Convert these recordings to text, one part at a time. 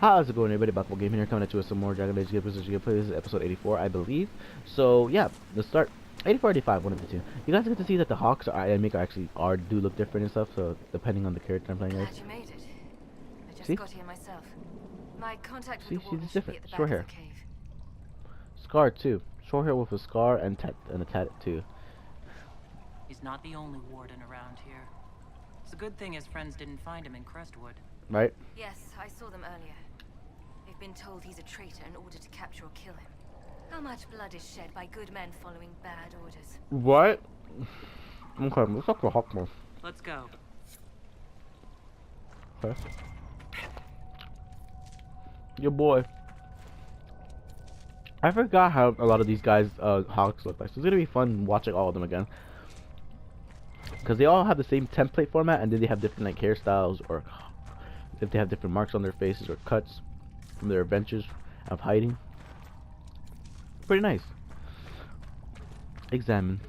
How's it going, everybody? Baka Game here, coming at you with some more Dragon Age Inquisition gameplay. This is episode 84, I believe. So yeah, let's start. 84, 85, one of the two. You guys get to see that the Hawks I make do look different and stuff. So depending on the character I'm playing as. Glad you made it. I just See? got here myself. My contact See, with the she's warden just should be different. at the back Short of hair, the cave. scar too. Short hair with a scar and a tattoo. He's not the only warden around here. It's a good thing his friends didn't find him in Crestwood. Right? Yes, I saw them earlier. They've been told he's a traitor in order to capture or kill him. How much blood is shed by good men following bad orders? What? Okay, let's talk to Hawkman. Let's go. Okay. Your boy. I forgot how a lot of these guys Hawks look like. So it's gonna be fun watching all of them again. Because they all have the same template format, and then they have different like hairstyles, or if they have different marks on their faces or cuts from their adventures of hiding. Pretty nice. Examine.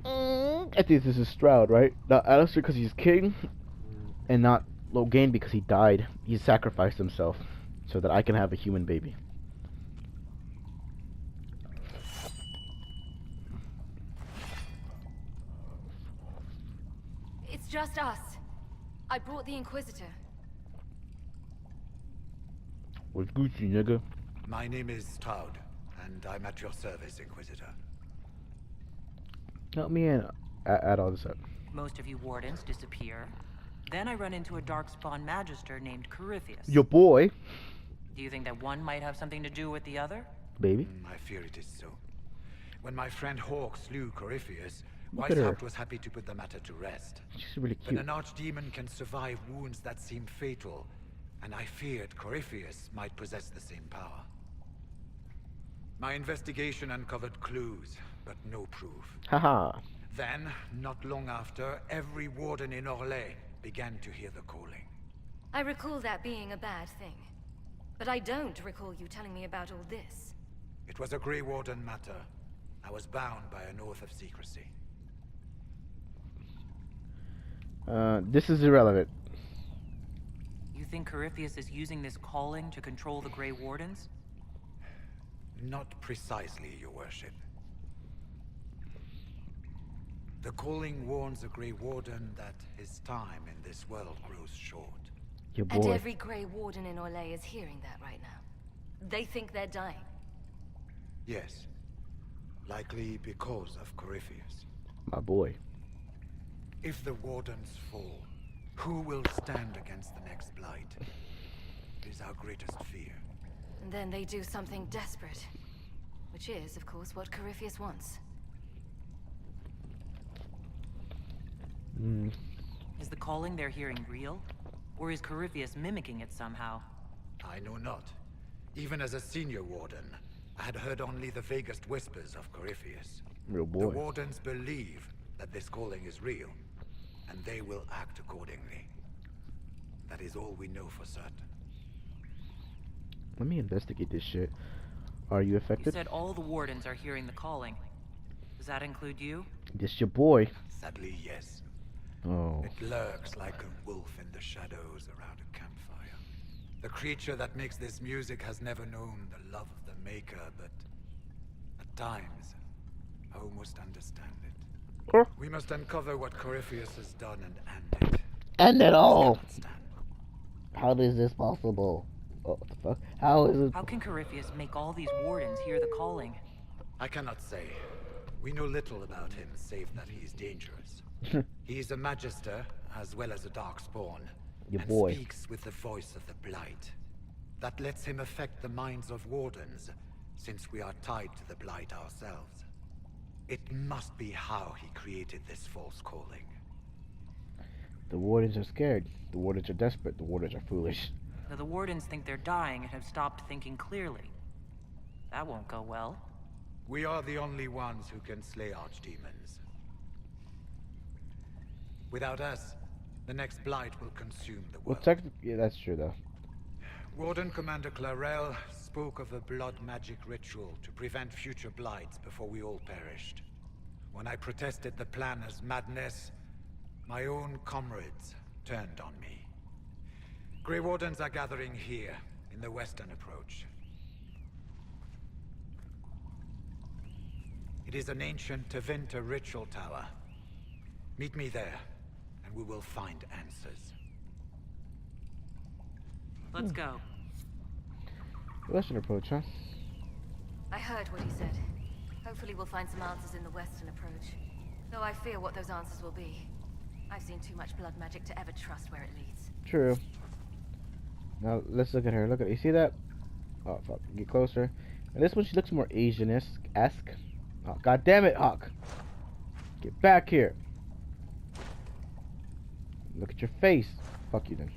I think this is Stroud, right? Now, Alistair because he's king, and not Logain because he died. He sacrificed himself so that I can have a human baby. It's just us. I brought the Inquisitor. What's Gucci, nigga? My name is Todd, and I'm at your service, Inquisitor. Help me in. Add all this up. Most of you wardens disappear. Then I run into a darkspawn magister named Corypheus. Your boy, Do you think that one might have something to do with the other? baby. I fear it is so. When my friend Hawk slew Corypheus, Look at her. Weishaupt was happy to put the matter to rest. She's really When cute. an archdemon can survive wounds that seem fatal, and I feared Corypheus might possess the same power. My investigation uncovered clues, but no proof. Haha. Then, not long after, every warden in Orlais began to hear the calling. I recall that being a bad thing. But I don't recall you telling me about all this. It was a Grey Warden matter. I was bound by an oath of secrecy. This is irrelevant. You think Corypheus is using this calling to control the Grey Wardens? Not precisely, Your Worship. The calling warns a Grey Warden that his time in this world grows short. Your And boy. every Grey Warden in Orlais is hearing that right now. They think they're dying. Yes. Likely because of Corypheus. My boy. If the Wardens fall, who will stand against the next Blight? It is our greatest fear. And then they do something desperate. Which is, of course, what Corypheus wants. Is the calling they're hearing real? Or is Corypheus mimicking it somehow? I know not. Even as a senior Warden, I had heard only the vaguest whispers of Corypheus. Real The boy. Wardens believe that this calling is real, and they will act accordingly. That is all we know for certain. Let me investigate this shit. Are you You affected? said all the wardens are hearing the calling. Does that include you? This your boy. Sadly, yes. Oh. It lurks like a wolf in the shadows around a campfire. The creature that makes this music has never known the love of the maker, but at times, I almost understand it. Huh? We must uncover what Corypheus has done and end it. End it all. Cannot stand. How is this possible? Oh, what the fuck? How is it? How can Corypheus make all these wardens hear the calling? I cannot say. We know little about him, save that he is dangerous. He is a magister, as well as a darkspawn, Your and boy. speaks with the voice of the Blight. That lets him affect the minds of wardens, since we are tied to the Blight ourselves. It must be how he created this false calling. The wardens are scared. The wardens are desperate. The wardens are foolish. Now the wardens think they're dying and have stopped thinking clearly. That won't go well. We are the only ones who can slay archdemons. Without us, the next Blight will consume the Well, world. technically, yeah, that's true though. Warden Commander Clarel spoke of a blood magic ritual to prevent future blights before we all perished. When I protested the plan as madness, my own comrades turned on me. Grey Wardens are gathering here, in the western approach. It is an ancient Tevinter ritual tower. Meet me there, and we will find answers. Let's go. Western approach, huh? I heard what he said. Hopefully we'll find some answers in the western approach. Though I fear what those answers will be. I've seen too much blood magic to ever trust where it leads. True. Now let's look at her. Look at, you see that? Oh fuck! Get closer. And this one, she looks more Asian-esque. Oh god damn it, Hawk! Get back here. Look at your face. Fuck you then.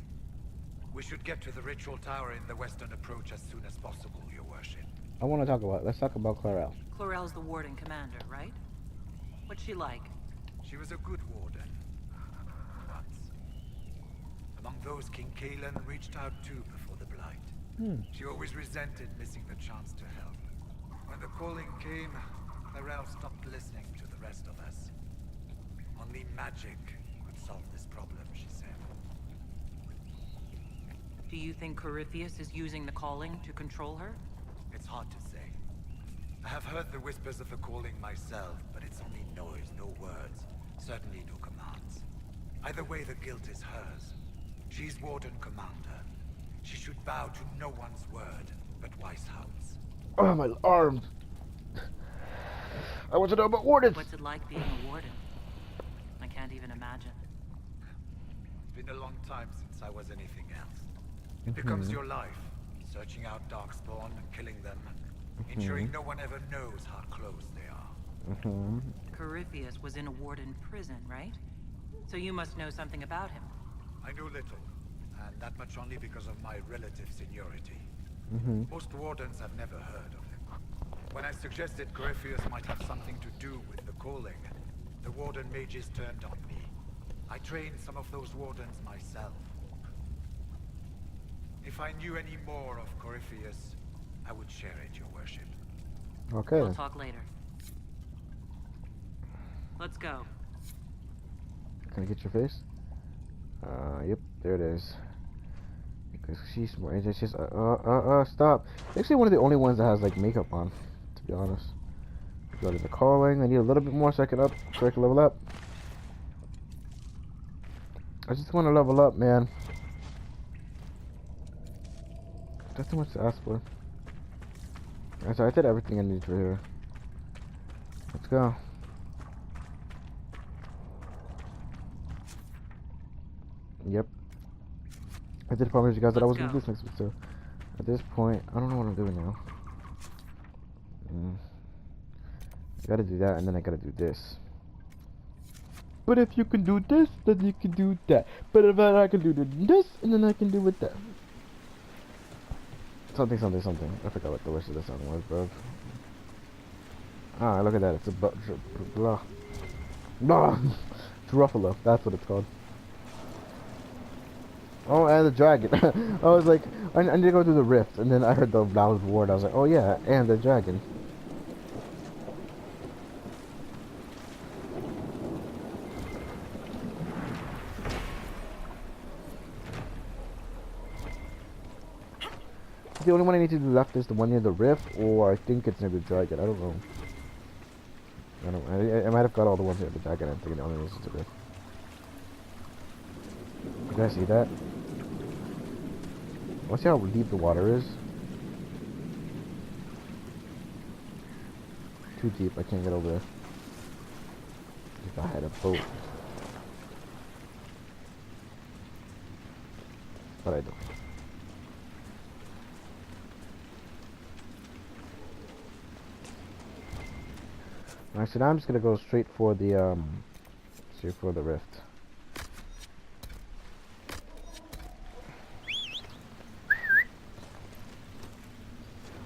We should get to the ritual tower in the western approach as soon as possible, Your Worship. I want to talk about. Let's talk about Clarel. Clarel's the warden commander, right? What's she like? She was a good warden. Once. Among those King Kalen reached out to before the Blight. She always resented missing the chance to help. When the calling came, Clarel stopped listening to the rest of us. Only magic could solve this problem, she said. Do you think Corypheus is using the calling to control her? It's hard to say. I have heard the whispers of the calling myself, but it's only noise, no words. Certainly no commands. Either way, the guilt is hers. She's Warden Commander. She should bow to no one's word, but Weishaupt's. Oh, my arms! I want to know about wardens! What's it like being a warden? I can't even imagine. It's been a long time since I was anything else. It becomes your life, searching out Darkspawn and killing them, ensuring no one ever knows how close they are. Corypheus was in a warden prison, right? So you must know something about him. I know little, and that much only because of my relative seniority. Most wardens have never heard of him. When I suggested Corypheus might have something to do with the calling, the warden mages turned on me. I trained some of those wardens myself. If I knew any more of Corypheus, I would share it, Your Worship. Okay. We'll talk later. Let's go. Can I get your face? Yep, there it is. Because she's more Asian. She's stop. Actually, one of the only ones that has like makeup on, to be honest. Go to the calling. I need a little bit more so I can level up. I just want to level up, man. That's too much to ask for. So I did everything I need for here. Let's go. Yep. I did promise you guys that I was going to do this next week, so at this point, I don't know what I'm doing now. I gotta do that, and then I gotta do this. But if you can do this, then you can do that. But if I can do this, and then I can do with that. Something. I forgot what the rest of the song was, bro. Ah, look at that. It's a blah. Truffalo. That's what it's called. Oh, and the dragon. I was like, I need to go through the rift, and then I heard the loud word. I was like, oh yeah, and the dragon. The only one I need to do left is the one near the rift, or I think it's near the dragon. I don't know. I might have got all the ones near the dragon. I'm thinking the only one is the rift. You guys see that? Let's see how deep the water is. Too deep. I can't get over there. If I had a boat. But I don't. Alright, so now I'm just gonna go straight for the rift.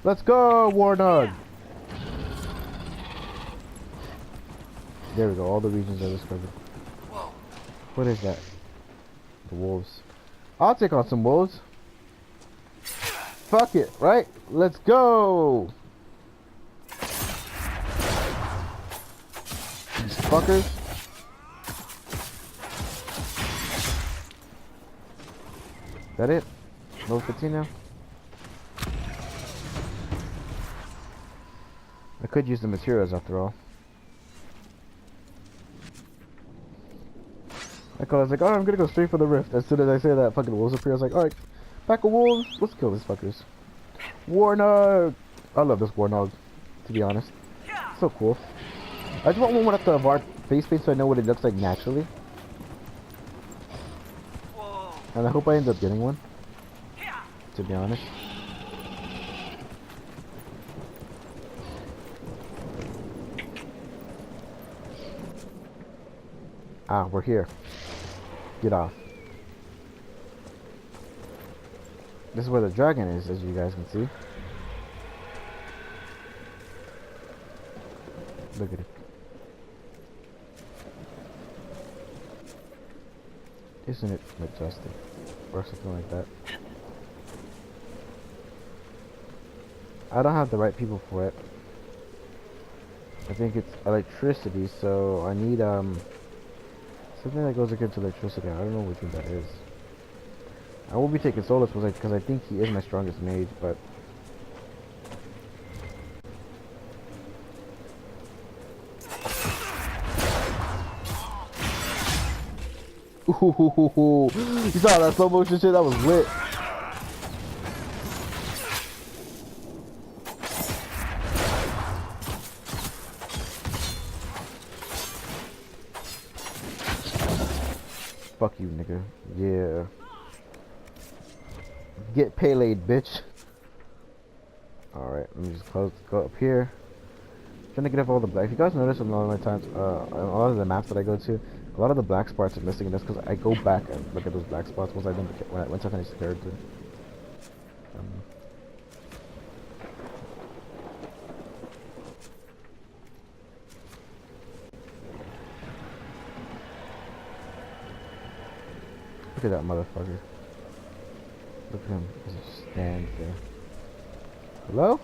Let's go, Warnog! There we go, all the regions are discovered. Whoa. What is that? The wolves. I'll take on some wolves. fuck it, right? Let's go! These fuckers. That it? Level 15 now? I could use the materials after all. I was like, oh, I'm gonna go straight for the rift. As soon as I say that, fucking wolves appear. I was like, alright, pack of wolves, let's kill these fuckers. Warnog! I love this Warnog, to be honest. So cool. I just want one with the VAR face paint so I know what it looks like naturally. And I hope I end up getting one, to be honest. Ah, we're here. Get off. This is where the dragon is, as you guys can see. Look at it. Isn't it majestic? Or something like that. I don't have the right people for it. I think it's electricity, so I need something that goes against electricity. I don't know which one that is. I will be taking Solus because I think he is my strongest mage, but ooh, you saw that slow motion shit? That was lit. Fuck you, nigga. Yeah. Get paylaid, bitch. Alright, let me just go up here. Trying to get up all the black. If you guys notice, a lot of my times, on a lot of the maps that I go to, a lot of the black spots are missing, and that's because I go back and look at those black spots once I finish the character. Look at that motherfucker. Look at him as he stands there. Hello?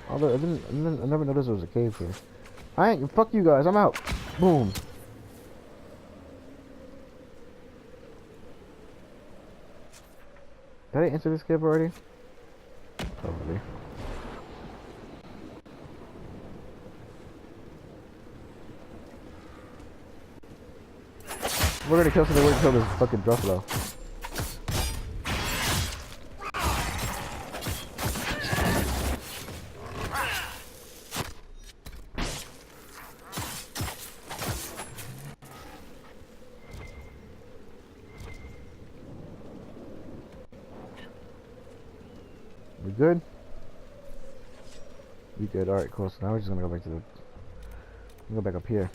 Although I never noticed there was a cave here. Fuck you guys, I'm out. Boom. Did I enter this cave already? Probably. We're gonna kill something, we're gonna kill this fucking Druffalo. We good? We good, alright, cool. So now we're just gonna go back to the... Go back up here.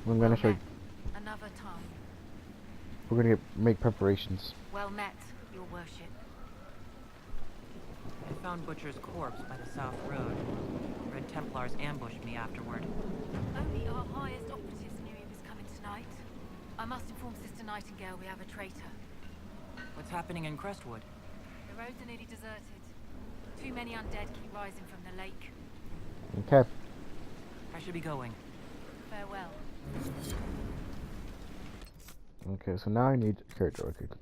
I'm gonna show you. Another time. We're gonna make preparations. Well met, your worship. I found Butcher's corpse by the South Road. Red Templars ambushed me afterward. Only our highest operatives knew he was coming tonight. I must inform Sister Nightingale we have a traitor. What's happening in Crestwood? The roads are nearly deserted. Too many undead keep rising from the lake. Okay. I should be going. Farewell. Okay, so now I need character record.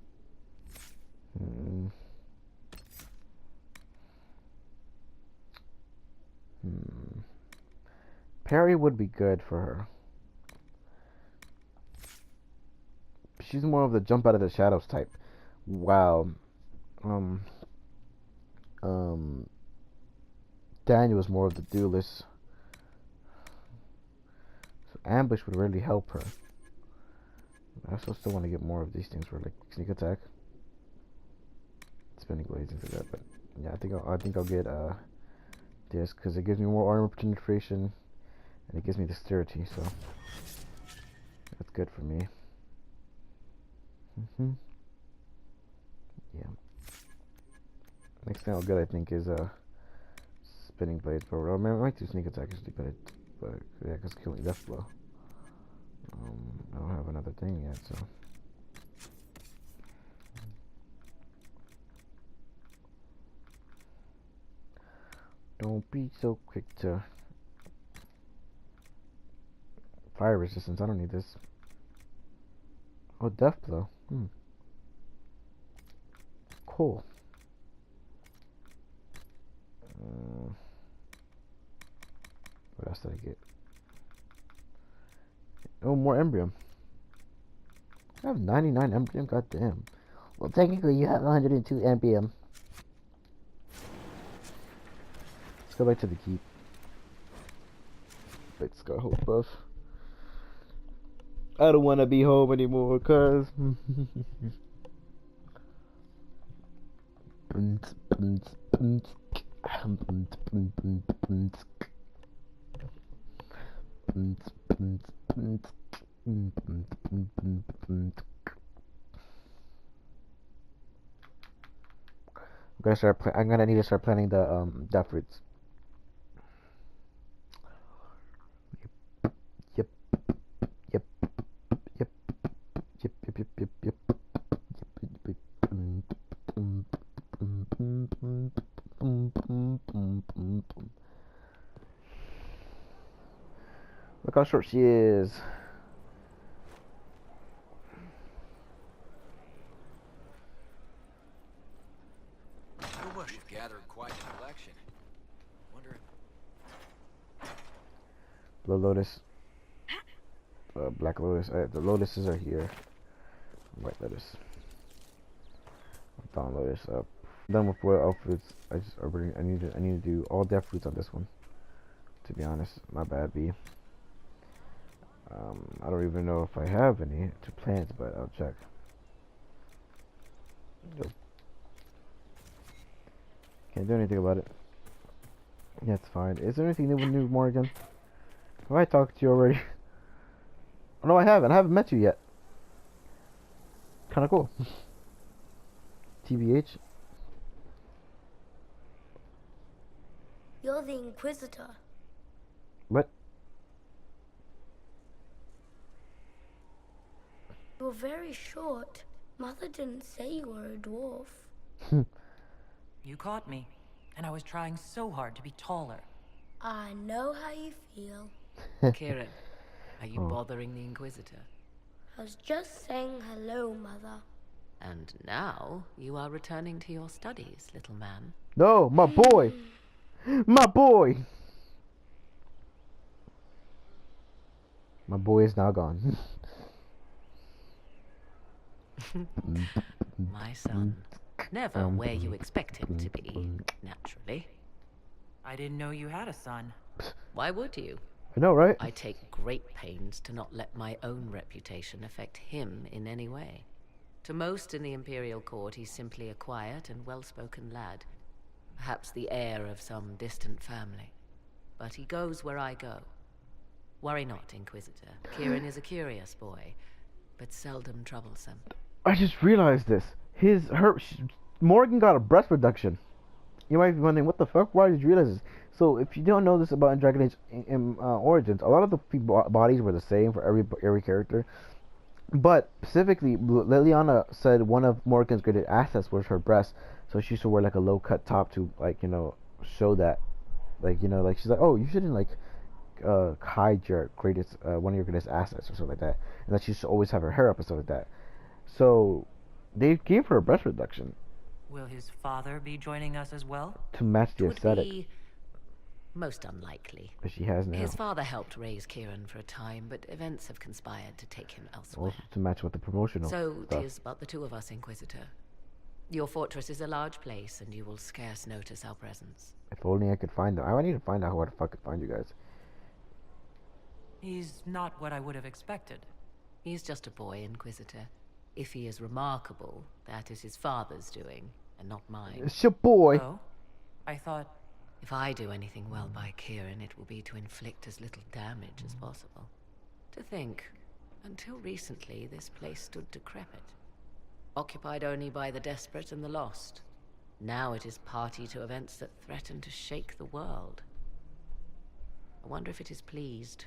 Perry would be good for her. She's more of the jump out of the shadows type. Wow. Daniel was more of the duelist. So ambush would really help her. I also still want to get more of these things for like sneak attack. Spinning blades into that, but yeah, I think I'll get this because it gives me more armor penetration and it gives me dexterity, so that's good for me. Yeah. Next thing I'll get, I think, is spinning blades, but I might do sneak attack actually, but yeah, because killing death blow. I don't have another thing yet, so. Don't be so quick to fire resistance. I don't need this. Oh, death blow. Cool. What else did I get? Oh, more embryo. I have 99 embryo. Goddamn. Well, technically, you have 102 embryo. Let's go back to the keep. Let's go home, buff. I don't want to be home anymore, cuz. I'm gonna need to start planning the death roots. Yep. Yep. Yep. Yep. Yep. Yep. Yep. Yep. Look how short she is. Your worship gathered quite a collection. Wonder. Blue lotus. Black lotus. The lotuses are here. White lotus. Dawn lotus up. Done with boiled elf fruits. I need to do all death fruits on this one. To be honest, my bad, B. I don't even know if I have any to plant, but I'll check. Nope. Can't do anything about it. Yeah, it's fine. Is there anything new, Morgan? Have I talked to you already? Oh, no, I haven't. I haven't met you yet. Kind of cool. TBH. You're the Inquisitor. What? You're very short. Mother didn't say you were a dwarf. You caught me, and I was trying so hard to be taller. I know how you feel. Kieran, are you bothering the Inquisitor? I was just saying hello, Mother. And now you are returning to your studies, little man. No, my boy. My boy. My boy is now gone. My son. Never where you expect him to be, naturally. I didn't know you had a son. Why would you? I know, right? I take great pains to not let my own reputation affect him in any way. To most in the Imperial Court, he's simply a quiet and well-spoken lad. Perhaps the heir of some distant family. But he goes where I go. Worry not, Inquisitor. Kieran is a curious boy, but seldom troublesome. I just realized this. Morgan got a breast reduction. You might be wondering, what the fuck? Why did you realize this? So, if you don't know this about Dragon Age Origins, a lot of the bodies were the same for every character. But specifically, Liliana said one of Morgan's greatest assets was her breast. So she used to wear like a low cut top to show that, she's like, oh, you shouldn't hide your greatest one of your greatest assets or something like that. And that she used to always have her hair up and stuff like that. So they gave her a breast reduction. Will his father be joining us as well? To match the Would aesthetic. be most unlikely. That she has now. His father helped raise Kieran for a time, but events have conspired to take him elsewhere. Also to match with the promotional So stuff. 'tis but the two of us, Inquisitor. Your fortress is a large place, and you will scarce notice our presence. If only I could find them. I need to find out how the fuck I could find you guys. He's not what I would have expected. He's just a boy, Inquisitor. If he is remarkable, that is his father's doing, and not mine. It's your boy. Oh? I thought... If I do anything well by Kieran, it will be to inflict as little damage as possible. To think, until recently, this place stood decrepit. Occupied only by the desperate and the lost. Now it is party to events that threaten to shake the world. I wonder if it is pleased.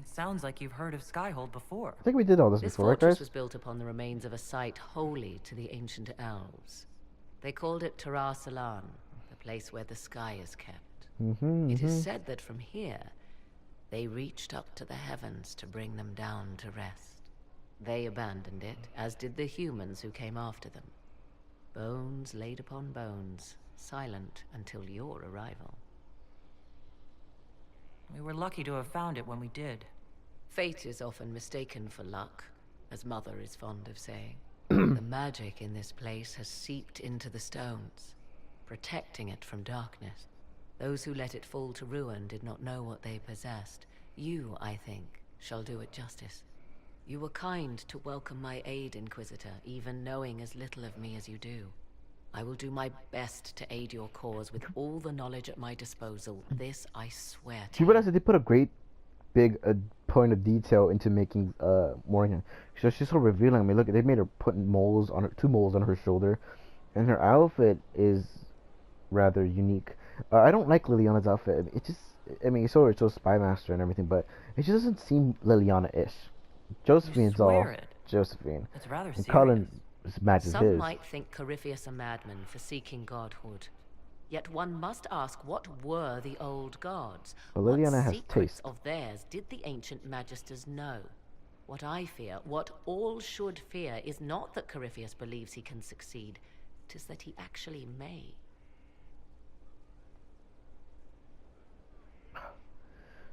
It sounds like you've heard of Skyhold before. I think we did all this This before, right, fortress guys? was built upon the remains of a site holy to the ancient elves. They called it Tara Salan, the place where the sky is kept. It is said that from here, they reached up to the heavens to bring them down to rest. They abandoned it, as did the humans who came after them. Bones laid upon bones, silent until your arrival. We were lucky to have found it when we did. Fate is often mistaken for luck, as Mother is fond of saying. The magic in this place has seeped into the stones, protecting it from darkness. Those who let it fall to ruin did not know what they possessed. You, I think, shall do it justice. You were kind to welcome my aid, Inquisitor, even knowing as little of me as you do. I will do my best to aid your cause with all the knowledge at my disposal. This I swear to Do you realize that they put a great big point of detail into making Morgan? So she's so revealing. I mean, look, they made her put moles on her, 2 moles on her shoulder, and her outfit is rather unique. I don't like Liliana's outfit. It just, I mean, it's so Spy Master and everything, but it just doesn't seem Liliana-ish. Josephine's all it. Josephine. It's rather And serious. Cullen matches Some his. might think Corypheus a madman for seeking godhood. Yet one must ask, what were the old gods? Well, What Liliana has secrets taste. of theirs did the ancient magisters know? What I fear, what all should fear, is not that Corypheus believes he can succeed. 'Tis that he actually may.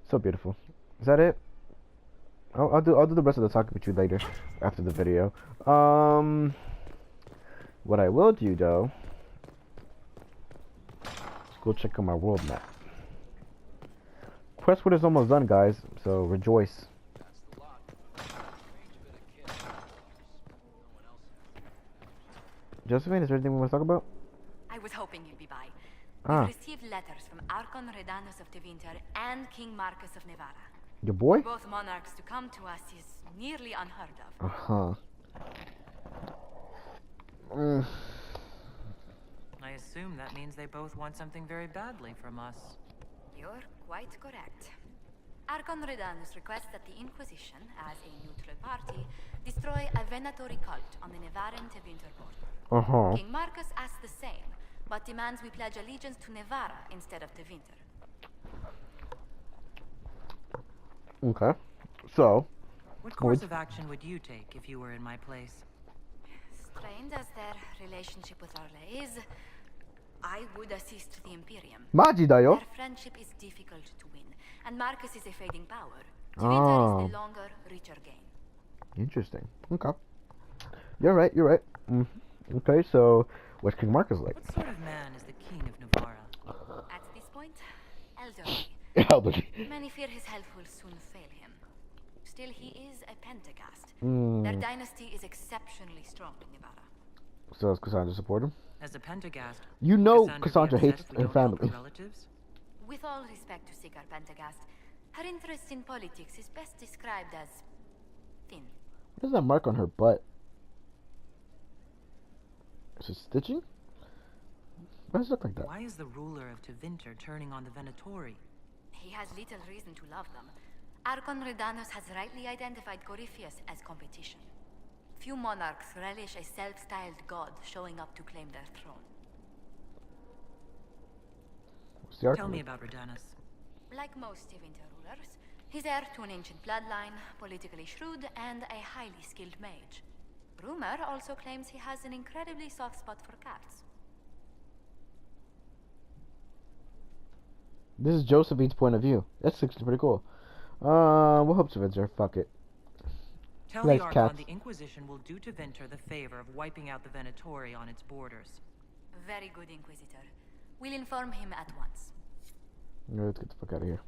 So beautiful. Is that it? I'll do the rest of the talking with you later, after the video. What I will do though, is go check out my world map. Questwood is almost done, guys. So rejoice. Josephine, is there anything we want to talk about? I was hoping you'd be by. Ah. We received letters from Archon Redanus of Tevinter and King Marcus of Nevada. Your boy? Both monarchs to come to us is nearly unheard of. Uh-huh. I assume that means they both want something very badly from us. You're quite correct. Archon Redanus requests that the Inquisition, as a neutral party, destroy a Venatory cult on the Nevaran-Tevinter border. Uh-huh. King Marcus asks the same, but demands we pledge allegiance to Nevara instead of Tevinter. Okay. So, What course of action would you take if you were in my place? Strained as their relationship with Arle is, I would assist the Imperium. Maji da yo. Their friendship is difficult to win, and Marcus is a fading power. Tevinter is the longer, richer gain. Interesting. Okay. You're right, you're right. Okay, so what's King Marcus like? What sort of man is the King of Navarra? At this point, elderly. Elderly. Many fear his health will soon fail him. Still, he is a Pentagast. Their dynasty is exceptionally strong in Nevada. So does Cassandra support him? As a Pentagast, You know would Cassandra be hates upset if we her don't help family. relatives? With all respect to Sigar Pentagast, her interest in politics is best described as thin. What is that mark on her butt? Is it stitching? Why does it look like that? Why is the ruler of Tevinter turning on the Venatori? He has little reason to love them. Archon Redanus has rightly identified Corypheus as competition. Few monarchs relish a self-styled god showing up to claim their throne. What's the Tell me argument? about Redanus. Like most Tevinter rulers, he's heir to an ancient bloodline, politically shrewd, and a highly skilled mage. Rumor also claims he has an incredibly soft spot for cats. This is Josephine's point of view. That's actually pretty cool. What hopes of it, fuck it. Tell Likes the Archon cats. the Inquisition will do Tevinter the favor of wiping out the Venatori on its borders. Very good, Inquisitor. We'll inform him at once. No, let's get the fuck out of here.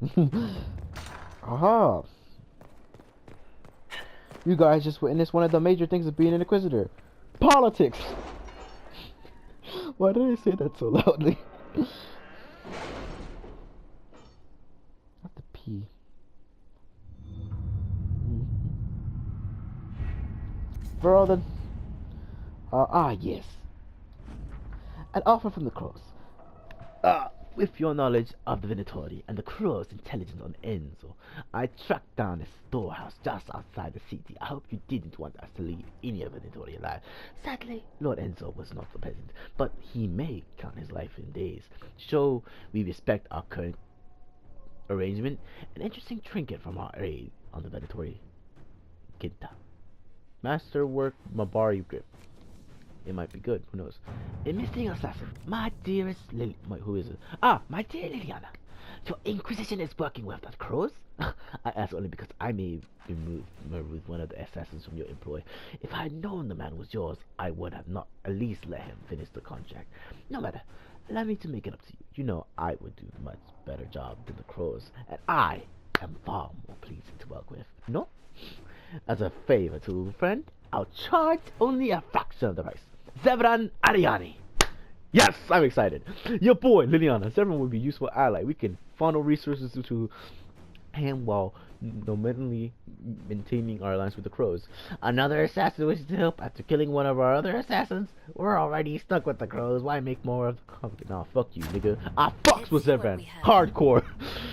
Aha! You guys just witnessed one of the major things of being an Inquisitor. Politics! Why did I say that so loudly? Not the P. Well then. Yes. An offer from the crows. With your knowledge of the Venatori and the crow's intelligence on Enzo, I tracked down a storehouse just outside the city. I hope you didn't want us to leave any of Venatori alive. Sadly, Lord Enzo was not so pleasant, but he may count his life in days. Show we respect our current arrangement. An interesting trinket from our aid on the Venatori Ginta. Masterwork Mabari grip. It might be good, who knows. A missing assassin. My dearest Lily. Wait, who is it? My dear Liliana. Your Inquisition is working with the crows? I ask only because I may remove one of the assassins from your employ. If I had known the man was yours, I would have not at least let him finish the contract. No matter. Allow me to make it up to you. You know I would do a much better job than the crows, and I am far more pleasing to work with. No? As a favor to a friend, I'll charge only a fraction of the price. Zevran Ariani. Yes, I'm excited. Your boy, Liliana. Zevran would be a useful ally. We can funnel resources to him while nominally maintaining our alliance with the crows. Another assassin wishes to help after killing one of our other assassins? We're already stuck with the crows. Why make more of the conflict? Nah, fuck you, nigga. I fucks with Zevran. Hardcore.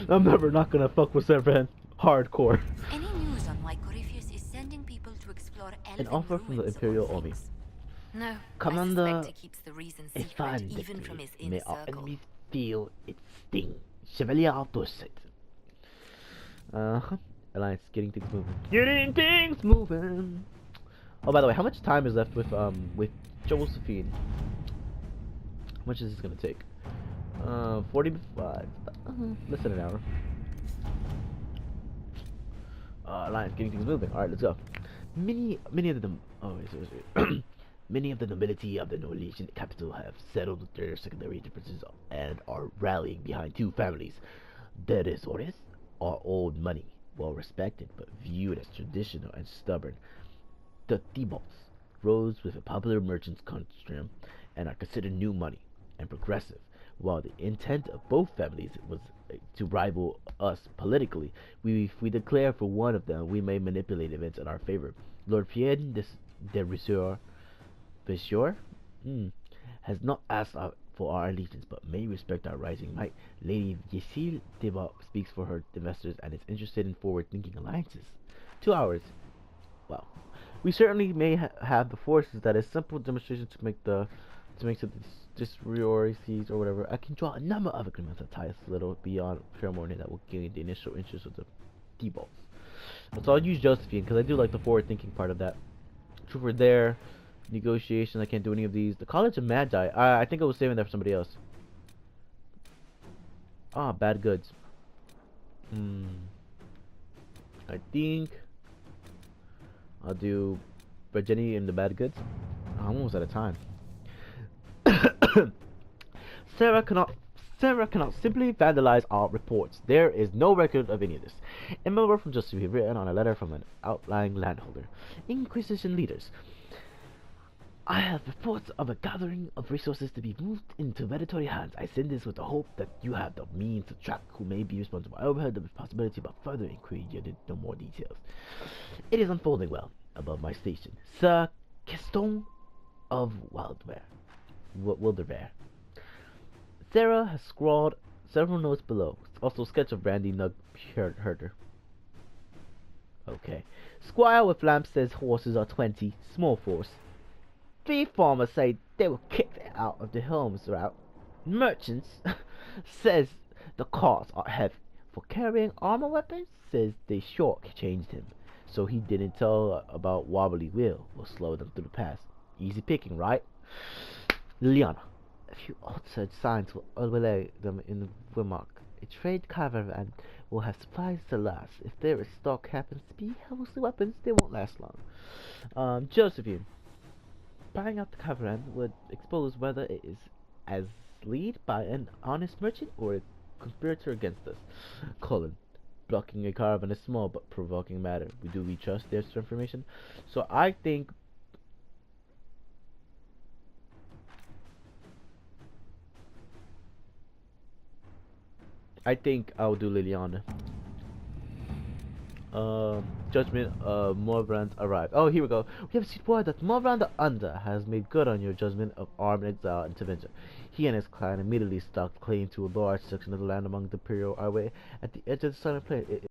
I'm never not gonna fuck with Zevran. Hardcore. Any news on why Corypheus is sending people to explore An offer from the Imperial Army. No, Commander, I suspect he keeps the reason a secret fine even victory. from his May inner our circle. enemies feel its sting. Chevalier Dorset. Alliance, getting things moving. Getting things moving. Oh, by the way, how much time is left with Josephine? How much is this gonna take? 45. Less than an hour. Alliance, getting things moving. All right, let's go. Many of the many of the nobility of the Norwegian capital have settled their secondary differences and are rallying behind two families. The Resores are old money, well respected, but viewed as traditional and stubborn. The Thibaults rose with a popular merchants' custom and are considered new money and progressive. While the intent of both families was to rival us politically, if we declare for one of them, we may manipulate events in our favor. Lord Pierre de Riseur has not asked for our allegiance, but may respect our rising might. Lady Yesil Thibault speaks for her investors and is interested in forward-thinking alliances. 2 hours. Wow. We certainly may have the forces that is simple demonstration to make this priorities or whatever. I can draw a number of agreements that tie us a little beyond ceremony that will gain the initial interest of the Thibaults. So I'll use Josephine because I do like the forward-thinking part of that. Trooper there. Negotiation. I can't do any of these. The College of Magi. I think I was saving that for somebody else. Bad goods. I think I'll do Virginie and the bad goods. I'm almost out of time. Sarah cannot simply vandalize our reports. There is no record of any of this. A memo from Josephine written on a letter from an outlying landholder. Inquisition leaders. I have reports of a gathering of resources to be moved into predatory hands. I send this with the hope that you have the means to track who may be responsible. I overheard the possibility of further inquiry, yet did no more details. It is unfolding well above my station. Sir Keston of Wilderbear. Sarah has scrawled several notes below. Also, sketch of Randy Nug Herder. Okay. Squire with lamp says horses are 20. Small force. 3 farmers say they were kicked out of the Helms route. Merchants says the carts are heavy. For carrying armor weapons, says they short-changed him. So he didn't tell about wobbly wheel. Will slow them through the pass. Easy picking, right? Liliana. A few altered signs will overlay them in the Wimark. A trade caravan will have supplies to last. If their stock happens to be heavy weapons, they won't last long. Josephine. Buying out the caravan would expose whether it is as lead by an honest merchant or a conspirator against us. Colin. Blocking a caravan is small but provoking matter. Do we trust their information? So I think I'll do Liliana. Judgment of Morbrand arrived. Oh, here we go. We have received word that Morbrand the Under has made good on your judgment of armed exile and intervention. He and his clan immediately staked claim to a large section of the land among the Imperial Highway at the edge of the Silent Plain.